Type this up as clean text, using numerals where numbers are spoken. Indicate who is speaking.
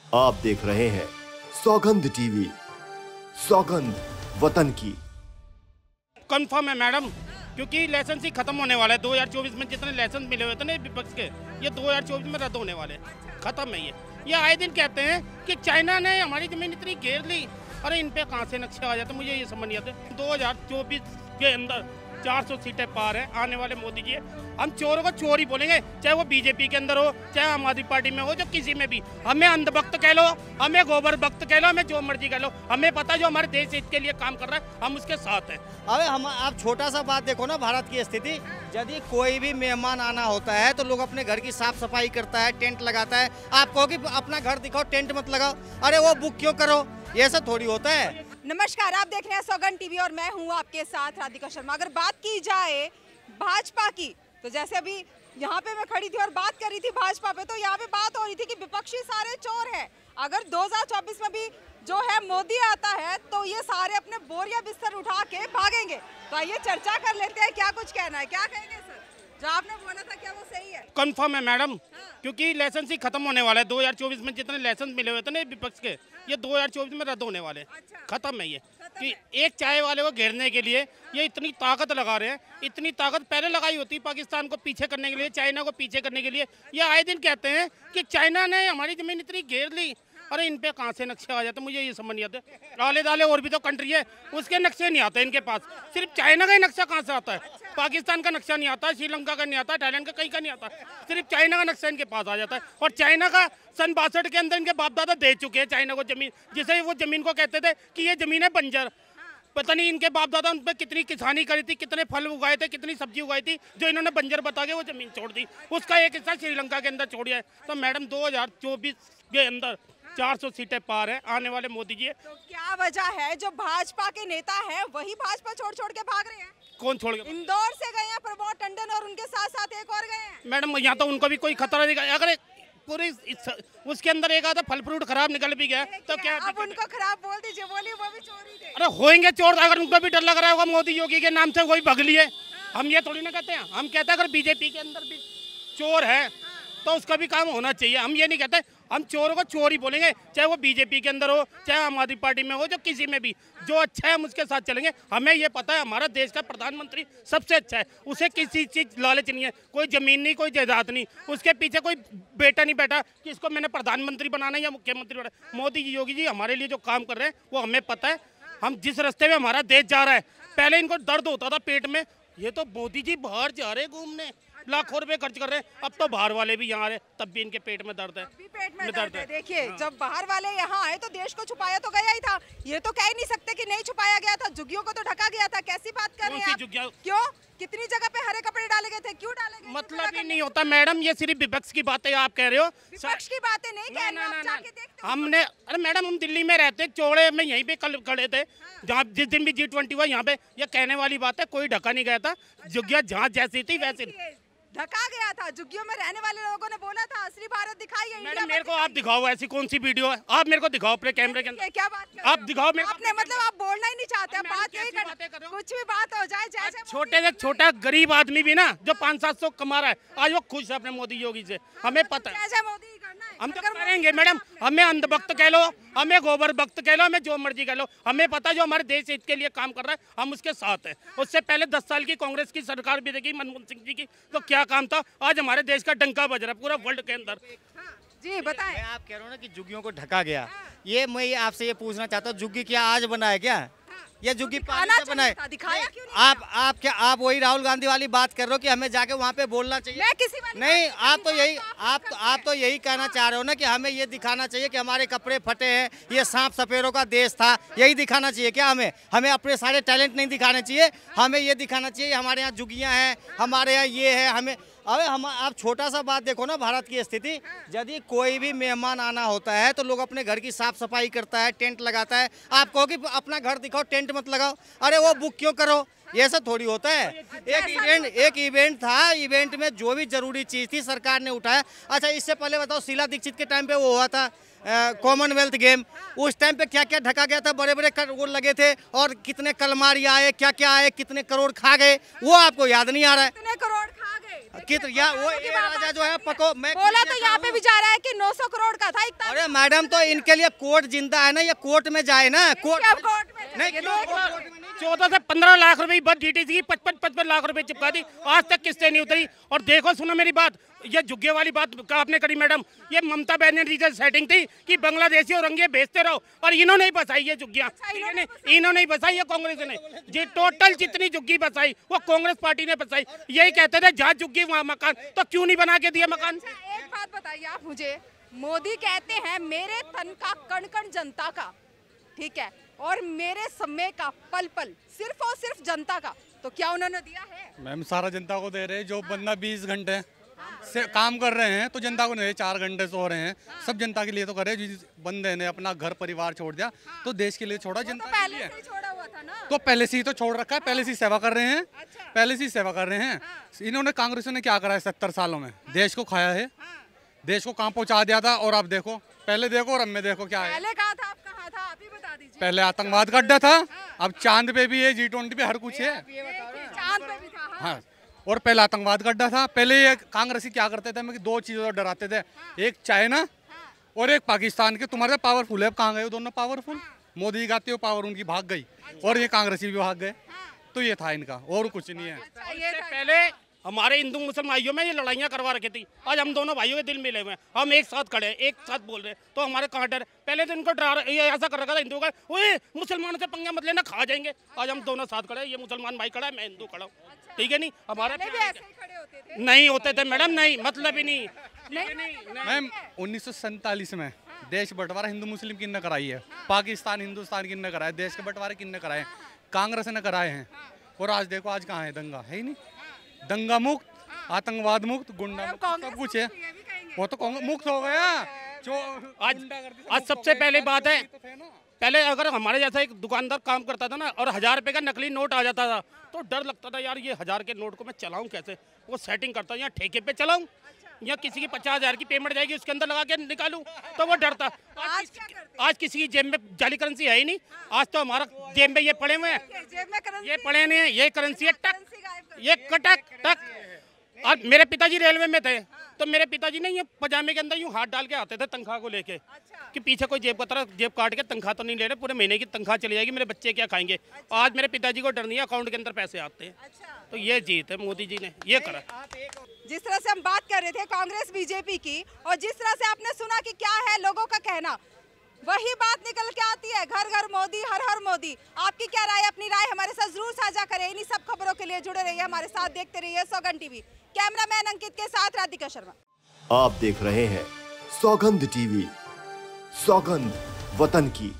Speaker 1: आप देख रहे हैं सौगंध टीवी, सौगंध वतन की।
Speaker 2: कंफर्म है मैडम, क्योंकि लाइसेंस ही खत्म होने वाला है। 2024 में जितने लाइसेंस मिले हुए थे ना विपक्ष के, ये 2024 में रद्द होने वाले, खत्म है ये आए दिन कहते हैं कि चाइना ने हमारी जमीन इतनी घेर ली। अरे इन पे कहाँ से नक्शे आ जाते, मुझे ये समझ नहीं आते। 2024 के अंदर 400 सीटें पार है आने वाले मोदी जी। हम चोरों को चोर ही बोलेंगे, चाहे वो बीजेपी के अंदर हो, चाहे आम आदमी पार्टी में हो, जो किसी में भी। हमें अंधभक्त कह लो, हमें गोबर भक्त कह लो, हमें जो मर्जी कह लो, हमें पता है जो हमारे देश हित के लिए काम कर रहा है, हम उसके साथ हैं।
Speaker 3: अबे हम आप छोटा सा बात देखो ना, भारत की स्थिति। यदि कोई भी मेहमान आना होता है तो लोग अपने घर की साफ सफाई करता है, टेंट लगाता है। आप कहो कि अपना घर दिखाओ, टेंट मत लगाओ, अरे वो बुक क्यों करो, ये सब थोड़ी होता है।
Speaker 4: नमस्कार, आप देख रहे हैं सौगंध टीवी और मैं हूं आपके साथ राधिका शर्मा। अगर बात की जाए भाजपा की, तो जैसे अभी यहाँ पे मैं खड़ी थी और बात कर रही थी भाजपा पे, तो यहाँ पे बात हो रही थी कि विपक्षी सारे चोर हैं। अगर 2024 में भी जो है मोदी आता है तो ये सारे अपने बोरिया बिस्तर उठा के भागेंगे। तो आइए चर्चा कर लेते हैं, क्या कुछ कहना है, क्या कहेंगे सर? जो आपने बोला था क्या वो सही है?
Speaker 2: कंफर्म है मैडम, क्योंकि लाइसेंस ही खत्म होने वाला है। 2024 में जितने लाइसेंस मिले हुए थे ना विपक्ष के, ये 2024 में रद्द होने वाले, खत्म है ये। कि एक चाय वाले को घेरने के लिए ये इतनी ताकत लगा रहे हैं। इतनी ताकत पहले लगाई होती पाकिस्तान को पीछे करने के लिए, चाइना को पीछे करने के लिए। ये आए दिन कहते हैं कि चाइना ने हमारी जमीन इतनी घेर ली। अरे इन पे कहाँ से नक्शे आ जाते, मुझे ये समझ नहीं आते। आले दाले और भी तो कंट्री है, उसके नक्शे नहीं आते इनके पास। सिर्फ चाइना का ही नक्शा कहाँ से आता है? पाकिस्तान का नक्शा नहीं आता, श्रीलंका का नहीं आता, थाईलैंड का कहीं का नहीं आता। सिर्फ चाइना का नक्शा इनके पास आ जाता है। और चाइना का सन 62 के अंदर इनके बाप दादा दे चुके हैं चाइना को जमीन, जिसे वो जमीन को कहते थे कि ये जमीन है बंजर। पता नहीं इनके बाप दादा उन पर कितनी किसानी करी थी, कितने फल उगाए थे, कितनी सब्जी उगाई थी, जो इन्होंने बंजर बता के वो जमीन छोड़ दी। उसका एक हिस्सा श्रीलंका के अंदर छोड़ दिया है। तो मैडम 2024 के अंदर 400 सीटें पार है आने वाले मोदी जी।
Speaker 4: तो क्या वजह है जो भाजपा के नेता हैं वही भाजपा छोड़ छोड़ के भाग रहे हैं?
Speaker 2: कौन छोड़ गया?
Speaker 4: इंदौर से गए हैं प्रमोद टंडन और उनके साथ साथ एक और गए हैं।
Speaker 2: मैडम यहाँ तो उनको भी कोई खतरा नहीं। अगर पूरी उसके अंदर एक आधा फल फ्रूट खराब निकल भी गया तो क्या?
Speaker 4: अब उनको खराब बोल दीजिए, बोलिए वो भी चोरी थे।
Speaker 2: अरे होएंगे चोर, अगर उनको भी डर लग रहा होगा मोदी योगी के नाम से वही भग लिए। हम ये थोड़ी ना कहते हैं, हम कहते हैं अगर बीजेपी के अंदर भी चोर है तो उसका भी काम होना चाहिए। हम ये नहीं कहते, हम चोरों को चोर ही बोलेंगे, चाहे वो बीजेपी के अंदर हो, चाहे आम आदमी पार्टी में हो, जो किसी में भी जो अच्छा है हम उसके साथ चलेंगे। हमें ये पता है हमारा देश का प्रधानमंत्री सबसे अच्छा है, उसे किसी चीज़ लालच नहीं है, कोई जमीन नहीं, कोई जायदाद नहीं, उसके पीछे कोई बेटा नहीं बैठा कि इसको मैंने प्रधानमंत्री बनाना है या मुख्यमंत्री बनाना। मोदी जी योगी जी हमारे लिए जो काम कर रहे हैं वो हमें पता है। हम जिस रास्ते में हमारा देश जा रहा है, पहले इनको दर्द होता था पेट में, ये तो मोदी जी बाहर जा रहे घूमने, लाखों रुपए खर्च कर रहे हैं। अब तो बाहर वाले भी यहाँ आ रहे, तब भी इनके पेट में दर्द है।
Speaker 4: पेट में दर्द है। देखिए जब बाहर वाले यहाँ आए तो देश को छुपाया तो गया ही था। ये तो कह ही नहीं सकते कि नहीं छुपाया गया था, झुग्गियों को तो ढका गया था। कैसी बात कर रहे हैं आप? क्यों, कितनी जगह पे हरे कपड़े डाले गए थे, क्यों डाले गए?
Speaker 2: मतलब ही नहीं होता मैडम, ये सिर्फ विपक्ष की बातें आप कह रहे हो।
Speaker 4: विपक्ष की बातें नहीं कह रहे, आप जाके देखते हो।
Speaker 2: हमने, अरे मैडम हम दिल्ली में रहते, चौड़े में यहीं पे कल खड़े थे, जहाँ जिस दिन भी G20 हुआ यहाँ पे। ये कहने वाली बात है, कोई ढका नहीं गया था, झुग्गियाँ जहाँ जैसी थी वैसी
Speaker 4: ढका गया था। झुग्गियों में रहने वाले लोगों ने बोला था असली भारत दिखाइए।
Speaker 2: मैडम मेरे को आप दिखाओ, ऐसी कौन सी वीडियो है, आप मेरे को दिखाओ अपने कैमरे के अंदर।
Speaker 4: क्या बात
Speaker 2: आप दिखाओ मेरे को।
Speaker 4: आपने मतलब आप बोलना ही नहीं चाहते, बात यही कर, कुछ भी बात हो जाए, जैसे
Speaker 2: छोटे से छोटा गरीब आदमी भी ना जो 500-700 कमा रहा है, आज वो खुश है अपने मोदी योगी से। हमें पता है, हम तो करेंगे मैडम। हमें अंधभक्त कह लो, हमें गोबर भक्त कह लो, हमें जो मर्जी कह लो, हमें पता है जो हमारे देश हित के लिए काम कर रहा है, हम उसके साथ हैं। उससे पहले 10 साल की कांग्रेस की सरकार भी देखी, मनमोहन सिंह जी की, तो क्या काम था। आज हमारे देश का डंका बज रहा है पूरा वर्ल्ड के अंदर।
Speaker 4: जी बताएं।
Speaker 3: मैं आप कह रहा हूँ ना कि झुग्गियों को ढका गया, ये मैं आपसे ये पूछना चाहता हूँ, झुग्गी क्या आज बना है क्या? ये झुग्गी पहले से बनाए?
Speaker 4: दिखाया क्यों नहीं?
Speaker 3: आप क्या, आप वही राहुल गांधी वाली बात कर रहे हो कि हमें जाके वहाँ पे बोलना चाहिए?
Speaker 4: मैं किसी वाली
Speaker 3: नहीं, आप तो यही कहना चाह रहे हो ना कि हमें ये दिखाना चाहिए कि हमारे कपड़े फटे हैं, ये सांप सपेरों का देश था, यही दिखाना चाहिए क्या? हमें अपने सारे टैलेंट नहीं दिखाने चाहिए, हमें ये दिखाना चाहिए हमारे यहाँ झुग्गियाँ हैं, हमारे यहाँ ये है। हमें अबे हम आप छोटा सा बात देखो ना, भारत की स्थिति। यदि कोई भी मेहमान आना होता है तो लोग अपने घर की साफ सफाई करता है, टेंट लगाता है। आप कहो कि अपना घर दिखाओ, टेंट मत लगाओ, अरे वो बुक क्यों करो, ये सब थोड़ी होता है। एक इवेंट था, इवेंट में जो भी जरूरी चीज थी सरकार ने उठाया। अच्छा, इससे पहले बताओ, शीला दीक्षित के टाइम पे वो हुआ था कॉमनवेल्थ गेम, उस टाइम पे क्या क्या ढका गया था, बड़े बड़े वो लगे थे और कितने कलमारी आए, क्या क्या आए, कितने करोड़ खा गए, वो आपको याद नहीं आ रहा है।
Speaker 4: कितने करोड़ खा गए?
Speaker 3: या वो ये राजा जो है पको, मैं
Speaker 4: बोला तो यहाँ पे भी जा रहा है कि 900 करोड़ का था।
Speaker 3: अरे मैडम, तो इनके लिए कोर्ट जिंदा है ना, ये कोर्ट में जाए ना। कोर्ट
Speaker 4: में
Speaker 3: नहीं,
Speaker 2: 14 से 15 लाख रुपए बस डीटीसी की 55 लाख रुपए चिपका दी, आज तक किस्तें नहीं उतरी। और देखो, सुनो मेरी बात, ये झुग्गे वाली बात आपने करी मैडम, ये ममता बनर्जी की सेटिंग थी कि बांग्लादेशी और रंगे बेचते रहो, और इन्होंने ही बसाई ये झुग्गियां। इन्होंने ही बसाई, ये कांग्रेस ने जी टोटल जितनी झुग्गी बसाई वो कांग्रेस पार्टी ने बसाई। यही कहते थे जहाँ झुग्गी वहाँ मकान, तो क्यों नहीं बना के दिया मकान?
Speaker 4: एक बात बताइए आप मुझे, मोदी कहते हैं मेरे तन का कण कण जनता का, ठीक है, और मेरे समय का पल पल सिर्फ और सिर्फ जनता का, तो क्या उन्होंने दिया है?
Speaker 5: मैम, सारा जनता को दे रहे हैं। जो बंदा 20 घंटे से काम कर रहे हैं तो जनता को नहीं, 4 घंटे सो रहे हैं, सब जनता के लिए तो कर रहे हैं। जिस बंदे ने अपना घर परिवार छोड़ दिया तो देश के लिए छोड़ा, जनता के लिए।
Speaker 4: छोड़ा हुआ था ना,
Speaker 5: तो पहले से ही तो छोड़ रखा है, पहले से ही सेवा कर रहे हैं, पहले से ही सेवा कर रहे हैं। इन्होंने, कांग्रेस ने क्या करा है 70 सालों में? देश को खाया है, देश को कहाँ पहुँचा दिया था। और अब देखो, पहले देखो और अब में देखो क्या है।
Speaker 4: पहले कहा था, आप कहाँ था, आप ही बता दीजिए।
Speaker 5: पहले आतंकवाद का अड्डा था, अब चांद पे भी है, G20 पे हर कुछ है।
Speaker 4: चांद पे भी था।
Speaker 5: हाँ, और पहले आतंकवाद का अड्डा था। पहले ये कांग्रेसी क्या करते थे, हमें 2 चीजों से डराते थे, एक चाइना और एक पाकिस्तान के। तुम्हारे पॉवरफुल है, कहाँ गए वो दोनों पावरफुल? मोदी गाते हो पावर उनकी भाग गई, और ये कांग्रेसी भी भाग गए। तो ये था इनका, और कुछ नहीं है।
Speaker 2: इससे पहले हमारे हिंदू मुसलमान भाइयों में ये लड़ाइयाँ करवा रखी थी, आज हम दोनों भाइयों के दिल मिले हुए हैं, हम एक साथ खड़े हैं, एक साथ बोल रहे हैं, तो हमारे कहाँ डर? पहले तो इनको डरा, ये ऐसा कर रखा था हिंदुओं का, ओए मुसलमानों से पंगा मत लेना, खा जाएंगे। आज हम दोनों साथ खड़े हैं, ये मुसलमान भाई खड़ा है, मैं हिंदू खड़ा हूँ, ठीक है? नहीं, हमारा नहीं होते थे मैडम, नहीं, मतलब ही नहीं।
Speaker 5: मैम, 1947 में देश बंटवारा हिंदू मुस्लिम किन ने कराई है? पाकिस्तान हिंदुस्तान किन ने कराया? देश के बंटवारे किन ने कराए? कांग्रेस ने कराए हैं। और आज देखो, आज कहाँ है? दंगा है ही नहीं, दंगा मुक्त, आतंकवाद मुक्त, गुंडा मुक्त, सब कुछ है। वो तो कांग्रेस मुक्त हो गया।
Speaker 2: आज सबसे पहले बात है, पहले अगर हमारे जैसा एक दुकानदार काम करता था ना, और 1000 रुपए का नकली नोट आ जाता था, तो डर लगता था यार, ये 1000 के नोट को मैं चलाऊं कैसे? वो सेटिंग करता, या ठेके पे चलाऊं, या किसी की 50,000 की पेमेंट जाएगी उसके अंदर लगा के निकालूं, तो वो डरता। आज किसी की जेब में जाली करेंसी है ही नहीं। आज तो हमारा जेब में ये पड़े हुए हैं, ये पड़े नहीं है, ये करेंसी है, टक, ये कटक टक। और मेरे पिताजी रेलवे में थे, तो मेरे पिताजी ने ये पजामे के अंदर यूं हाथ डाल के आते थे तनख्वाह को लेके, कि पीछे कोई जेब का तरह जेब काट के तनख्वाह तो नहीं ले रहे, पूरे महीने की तनख्वाह चली जाएगी, मेरे बच्चे क्या खाएंगे? आज मेरे पिताजी को डर नहीं है, अकाउंट के अंदर पैसे आते हैं। तो ये जीत है, मोदी जी ने ये करा।
Speaker 4: जिस तरह से हम बात कर रहे थे कांग्रेस बीजेपी की, और जिस तरह से आपने सुना कि क्या है लोगों का कहना, वही बात निकल के आती है, घर घर मोदी, हर हर मोदी। आपकी क्या राय? अपनी राय हमारे साथ जरूर साझा करें। इन्हीं सब खबरों के लिए जुड़े रहिए हमारे साथ, देखते रहिए सौगंध टीवी। कैमरामैन अंकित के साथ राधिका शर्मा।
Speaker 1: आप देख रहे हैं सौगंध टीवी, सौगंध वतन की।